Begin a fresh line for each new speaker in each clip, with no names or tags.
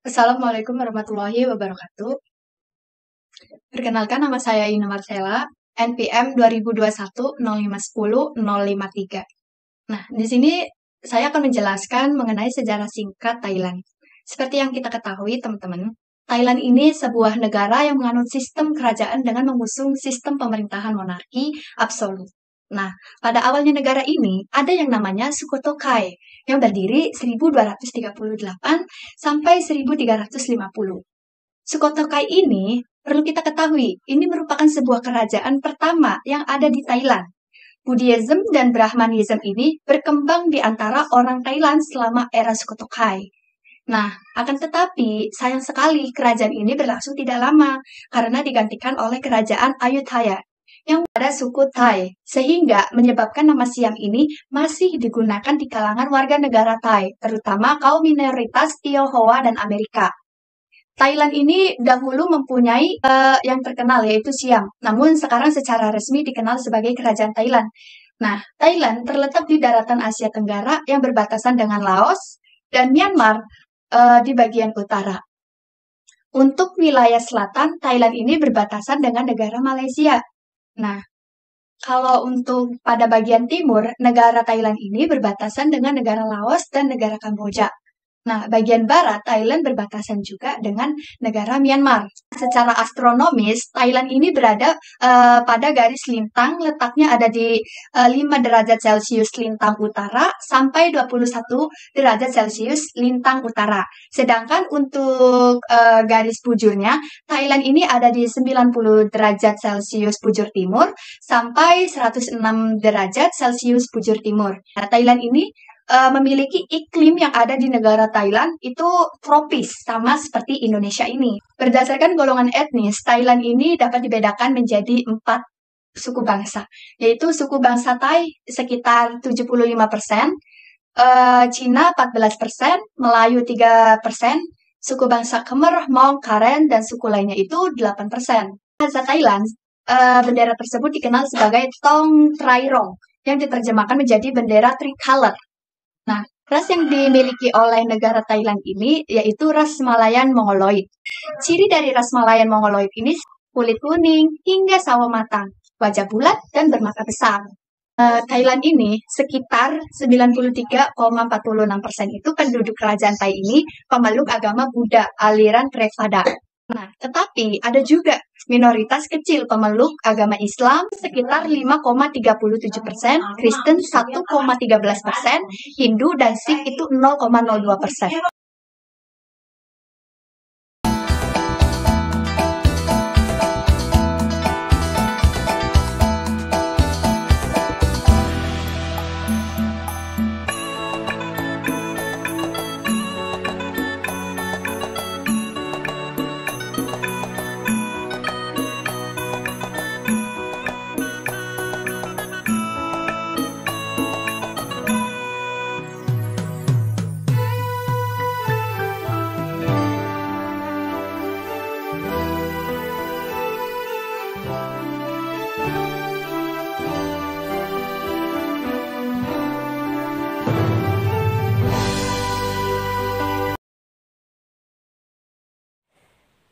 Assalamualaikum warahmatullahi wabarakatuh. Perkenalkan, nama saya Ina Marcella, NPM 2021-0510-053. Nah, di sini saya akan menjelaskan mengenai sejarah singkat Thailand. Seperti yang kita ketahui, teman-teman, Thailand ini sebuah negara yang menganut sistem kerajaan dengan mengusung sistem pemerintahan monarki absolut. Nah, pada awalnya negara ini ada yang namanya Suku Tokai yang berdiri 1238 sampai 1350. Suku Tokai ini perlu kita ketahui, ini merupakan sebuah kerajaan pertama yang ada di Thailand. Buddhism dan Brahmanism ini berkembang di antara orang Thailand selama era Suku Tokai. Nah, akan tetapi sayang sekali kerajaan ini berlangsung tidak lama karena digantikan oleh kerajaan Ayutthaya yang pada suku Thai, sehingga menyebabkan nama Siam ini masih digunakan di kalangan warga negara Thai, terutama kaum minoritas Tionghoa dan Amerika. Thailand ini dahulu mempunyai yang terkenal yaitu Siam, namun sekarang secara resmi dikenal sebagai Kerajaan Thailand. Nah, Thailand terletak di daratan Asia Tenggara yang berbatasan dengan Laos dan Myanmar di bagian utara. Untuk wilayah selatan, Thailand ini berbatasan dengan negara Malaysia. Nah, kalau untuk pada bagian timur, negara Thailand ini berbatasan dengan negara Laos dan negara Kamboja. Nah, bagian barat Thailand berbatasan juga dengan negara Myanmar. Secara astronomis, Thailand ini berada pada garis lintang, letaknya ada di 5 derajat Celcius lintang utara sampai 21 derajat Celcius lintang utara. Sedangkan untuk garis bujurnya, Thailand ini ada di 90 derajat Celcius bujur timur sampai 106 derajat Celcius bujur timur. Nah, Thailand ini memiliki iklim yang ada di negara Thailand itu tropis, sama seperti Indonesia ini. Berdasarkan golongan etnis, Thailand ini dapat dibedakan menjadi 4 suku bangsa, yaitu suku bangsa Thai sekitar 75%, Cina 14%, Melayu 3%, suku bangsa Khmer, Hmong, Karen, dan suku lainnya itu 8%. Bahasa Thailand, bendera tersebut dikenal sebagai Tong Trai Rong, yang diterjemahkan menjadi bendera tricolor. Nah, ras yang dimiliki oleh negara Thailand ini yaitu ras Malayan Mongoloid. Ciri dari ras Malayan Mongoloid ini kulit kuning hingga sawo matang, wajah bulat dan bermata besar. Thailand ini sekitar 93,46% itu penduduk kerajaan Thai ini pemeluk agama Buddha aliran Theravada. Nah, tetapi ada juga minoritas kecil pemeluk agama Islam sekitar 5,37%, Kristen 1,13%, Hindu dan Sikh itu 0,02%.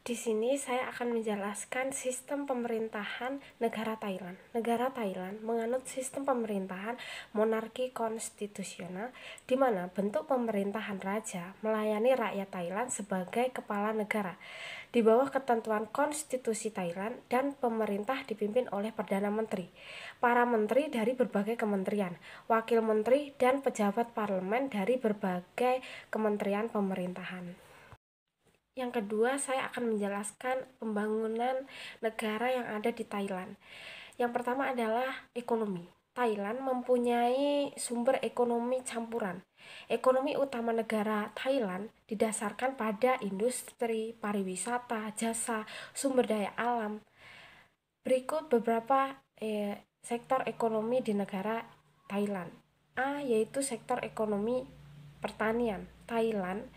Di sini saya akan menjelaskan sistem pemerintahan negara Thailand. Negara Thailand menganut sistem pemerintahan monarki konstitusional, di mana bentuk pemerintahan raja melayani rakyat Thailand sebagai kepala negara, di bawah ketentuan konstitusi Thailand, dan pemerintah dipimpin oleh Perdana Menteri, para menteri dari berbagai kementerian, wakil menteri, dan pejabat parlemen dari berbagai kementerian pemerintahan. Yang kedua, saya akan menjelaskan pembangunan negara yang ada di Thailand. Yang pertama adalah ekonomi. Thailand mempunyai sumber ekonomi campuran. Ekonomi utama negara Thailand didasarkan pada industri, pariwisata, jasa, sumber daya alam. Berikut beberapa sektor ekonomi di negara Thailand. A, yaitu sektor ekonomi pertanian. Thailand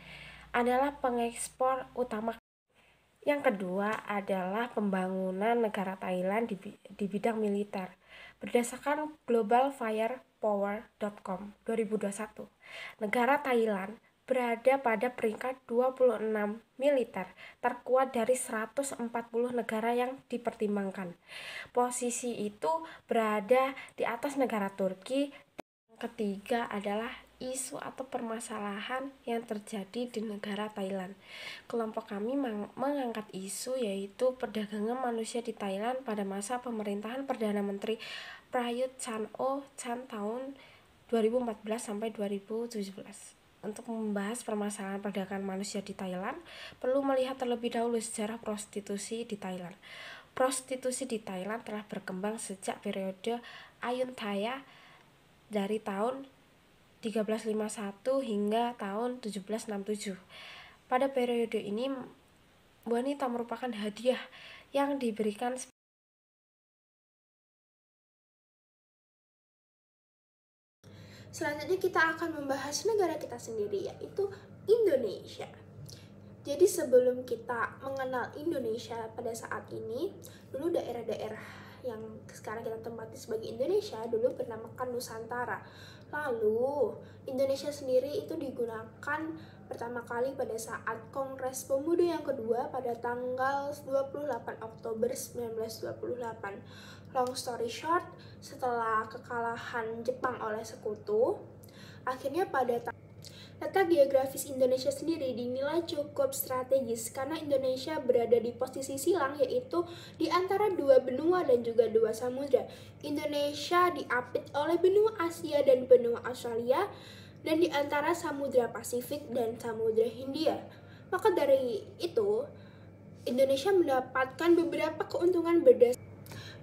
adalah pengekspor utama. Yang kedua adalah pembangunan negara Thailand di bidang militer. Berdasarkan globalfirepower.com 2021, negara Thailand berada pada peringkat 26 militer terkuat dari 140 negara yang dipertimbangkan. Posisi itu berada di atas negara Turki. Yang ketiga adalah isu atau permasalahan yang terjadi di negara Thailand. Kelompok kami mengangkat isu yaitu perdagangan manusia di Thailand pada masa pemerintahan Perdana Menteri Prayut Chan-o-chan tahun 2014 sampai 2017. Untuk membahas permasalahan perdagangan manusia di Thailand, perlu melihat terlebih dahulu sejarah prostitusi di Thailand. Prostitusi di Thailand telah berkembang sejak periode Ayutthaya dari tahun 1351 hingga tahun 1767. Pada periode ini, wanita merupakan hadiah yang diberikan.
Selanjutnya kita akan membahas negara kita sendiri, yaitu Indonesia. Jadi sebelum kita mengenal Indonesia pada saat ini, dulu daerah-daerah yang sekarang kita tempati sebagai Indonesia dulu bernamakan Nusantara. Lalu Indonesia sendiri itu digunakan pertama kali pada saat Kongres Pemuda yang kedua pada tanggal 28 Oktober 1928. Long story short, setelah kekalahan Jepang oleh Sekutu, akhirnya pada letak geografis Indonesia sendiri dinilai cukup strategis karena Indonesia berada di posisi silang, yaitu di antara dua benua dan juga dua samudra. Indonesia diapit oleh benua Asia dan benua Australia, dan di antara Samudra Pasifik dan Samudra Hindia. Maka dari itu, Indonesia mendapatkan beberapa keuntungan berdasarkan.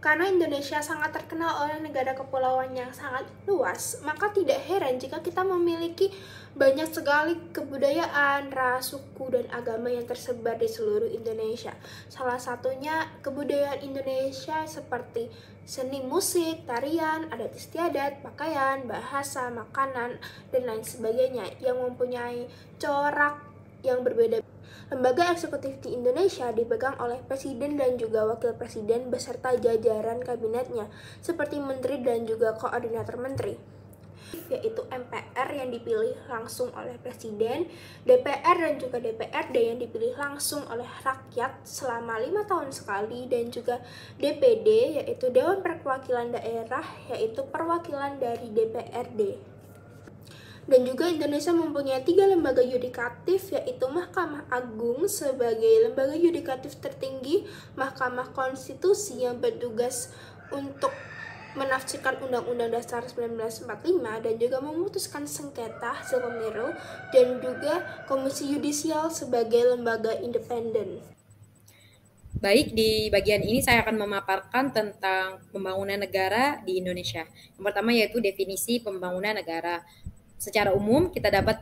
Karena Indonesia sangat terkenal oleh negara kepulauan yang sangat luas, maka tidak heran jika kita memiliki banyak sekali kebudayaan, ras, suku, dan agama yang tersebar di seluruh Indonesia. Salah satunya kebudayaan Indonesia seperti seni musik, tarian, adat istiadat, pakaian, bahasa, makanan, dan lain sebagainya yang mempunyai corak yang berbeda. Lembaga eksekutif di Indonesia dipegang oleh presiden dan juga wakil presiden beserta jajaran kabinetnya, seperti menteri dan juga koordinator menteri, yaitu MPR yang dipilih langsung oleh presiden, DPR dan juga DPRD yang dipilih langsung oleh rakyat selama 5 tahun sekali, dan juga DPD yaitu Dewan Perwakilan Daerah, yaitu perwakilan dari DPRD. Dan juga Indonesia mempunyai 3 lembaga yudikatif, yaitu Mahkamah Agung sebagai lembaga yudikatif tertinggi, Mahkamah Konstitusi yang bertugas untuk menafsirkan Undang-Undang Dasar 1945 dan juga memutuskan sengketa hasil pemilu, dan juga Komisi Yudisial sebagai lembaga independen.
Baik, di bagian ini saya akan memaparkan tentang pembangunan negara di Indonesia. Yang pertama yaitu definisi pembangunan negara. Secara umum kita dapat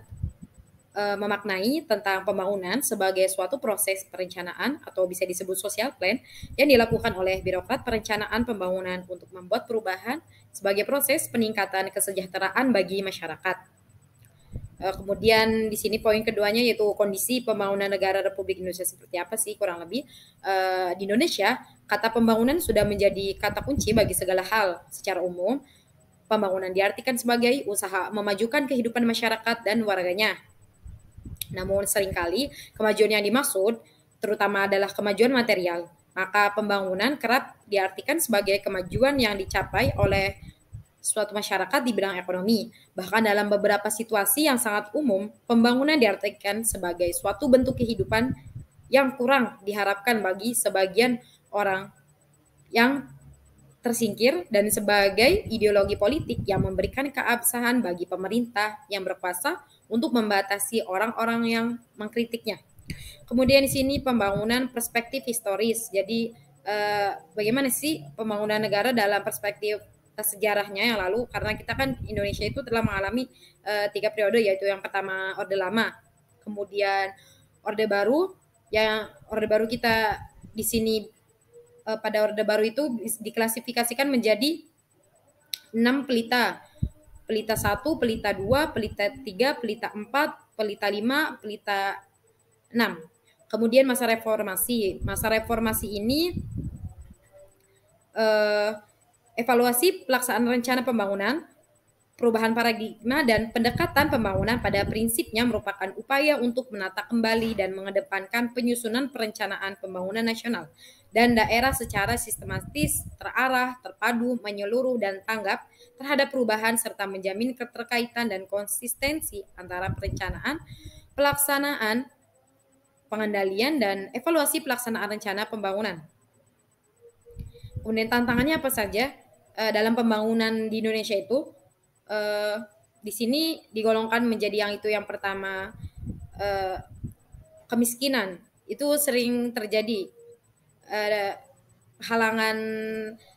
memaknai tentang pembangunan sebagai suatu proses perencanaan atau bisa disebut social plan yang dilakukan oleh birokrat perencanaan pembangunan untuk membuat perubahan sebagai proses peningkatan kesejahteraan bagi masyarakat. Kemudian di sini poin keduanya yaitu kondisi pembangunan negara Republik Indonesia seperti apa sih kurang lebih. Di Indonesia kata pembangunan sudah menjadi kata kunci bagi segala hal. Secara umum pembangunan diartikan sebagai usaha memajukan kehidupan masyarakat dan warganya. Namun seringkali kemajuan yang dimaksud terutama adalah kemajuan material. Maka pembangunan kerap diartikan sebagai kemajuan yang dicapai oleh suatu masyarakat di bidang ekonomi. Bahkan dalam beberapa situasi yang sangat umum, pembangunan diartikan sebagai suatu bentuk kehidupan yang kurang diharapkan bagi sebagian orang yang tersingkir dan sebagai ideologi politik yang memberikan keabsahan bagi pemerintah yang berkuasa untuk membatasi orang-orang yang mengkritiknya. Kemudian di sini pembangunan perspektif historis. Jadi bagaimana sih pembangunan negara dalam perspektif sejarahnya yang lalu, karena kita kan Indonesia itu telah mengalami 3 periode, yaitu yang pertama Orde Lama, kemudian Orde Baru, yang Orde Baru kita di sini pada Orde Baru itu diklasifikasikan menjadi 6 pelita. Pelita 1, pelita 2, pelita 3, pelita 4, pelita 5, pelita 6. Kemudian masa reformasi. Masa reformasi ini evaluasi pelaksanaan rencana pembangunan Perubahan paradigma dan pendekatan pembangunan pada prinsipnya merupakan upaya untuk menata kembali dan mengedepankan penyusunan perencanaan pembangunan nasional dan daerah secara sistematis, terarah, terpadu, menyeluruh, dan tanggap terhadap perubahan serta menjamin keterkaitan dan konsistensi antara perencanaan, pelaksanaan, pengendalian, dan evaluasi pelaksanaan rencana pembangunan. Kemudian tantangannya apa saja dalam pembangunan di Indonesia itu? Di sini digolongkan menjadi yang pertama, kemiskinan itu sering terjadi. Halangan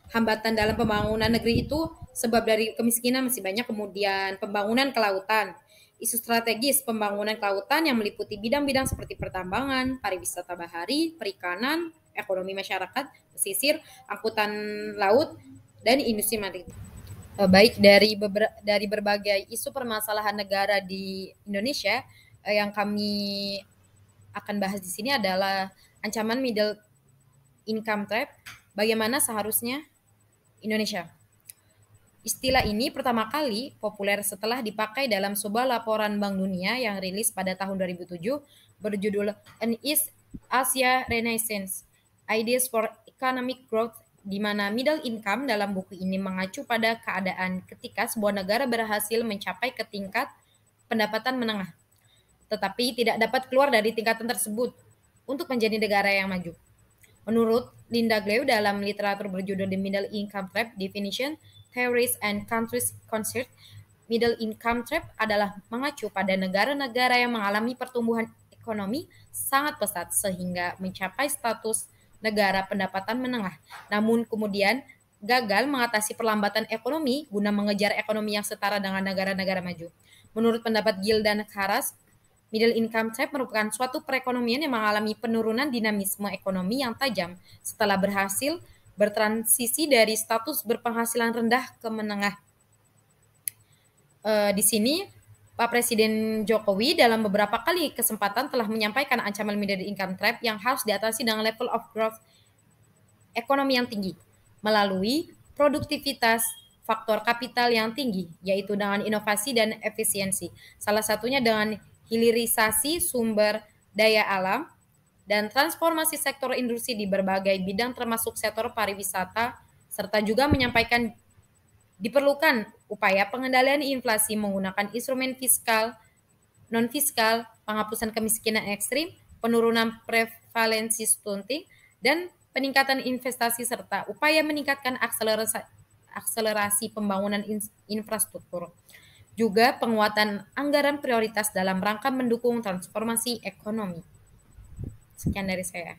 hambatan dalam pembangunan negeri itu sebab dari kemiskinan masih banyak. Kemudian pembangunan kelautan, isu strategis pembangunan kelautan yang meliputi bidang-bidang seperti pertambangan, pariwisata bahari, perikanan, ekonomi masyarakat, pesisir, angkutan laut, dan industri maritim. Baik dari berbagai isu permasalahan negara di Indonesia, yang kami akan bahas di sini adalah ancaman middle income trap. Bagaimana seharusnya Indonesia? Istilah ini pertama kali populer setelah dipakai dalam sebuah laporan Bank Dunia yang rilis pada tahun 2007 berjudul An East Asia Renaissance: Ideas for Economic Growth, di mana middle income dalam buku ini mengacu pada keadaan ketika sebuah negara berhasil mencapai ke tingkat pendapatan menengah, tetapi tidak dapat keluar dari tingkatan tersebut untuk menjadi negara yang maju. Menurut Linda Gleu dalam literatur berjudul The Middle Income Trap, Definition, Theories and Countries Concert, middle income trap adalah mengacu pada negara-negara yang mengalami pertumbuhan ekonomi sangat pesat sehingga mencapai status negara pendapatan menengah, namun kemudian gagal mengatasi perlambatan ekonomi guna mengejar ekonomi yang setara dengan negara-negara maju. Menurut pendapat Gildan Karas, middle income trap merupakan suatu perekonomian yang mengalami penurunan dinamisme ekonomi yang tajam setelah berhasil bertransisi dari status berpenghasilan rendah ke menengah. Di sini Pak Presiden Jokowi dalam beberapa kali kesempatan telah menyampaikan ancaman middle income trap yang harus diatasi dengan level of growth ekonomi yang tinggi melalui produktivitas faktor kapital yang tinggi, yaitu dengan inovasi dan efisiensi. Salah satunya dengan hilirisasi sumber daya alam dan transformasi sektor industri di berbagai bidang termasuk sektor pariwisata, serta juga menyampaikan diperlukan upaya pengendalian inflasi menggunakan instrumen fiskal, non-fiskal, penghapusan kemiskinan ekstrim, penurunan prevalensi stunting, dan peningkatan investasi serta upaya meningkatkan akselerasi pembangunan infrastruktur. Juga penguatan anggaran prioritas dalam rangka mendukung transformasi ekonomi. Sekian dari saya.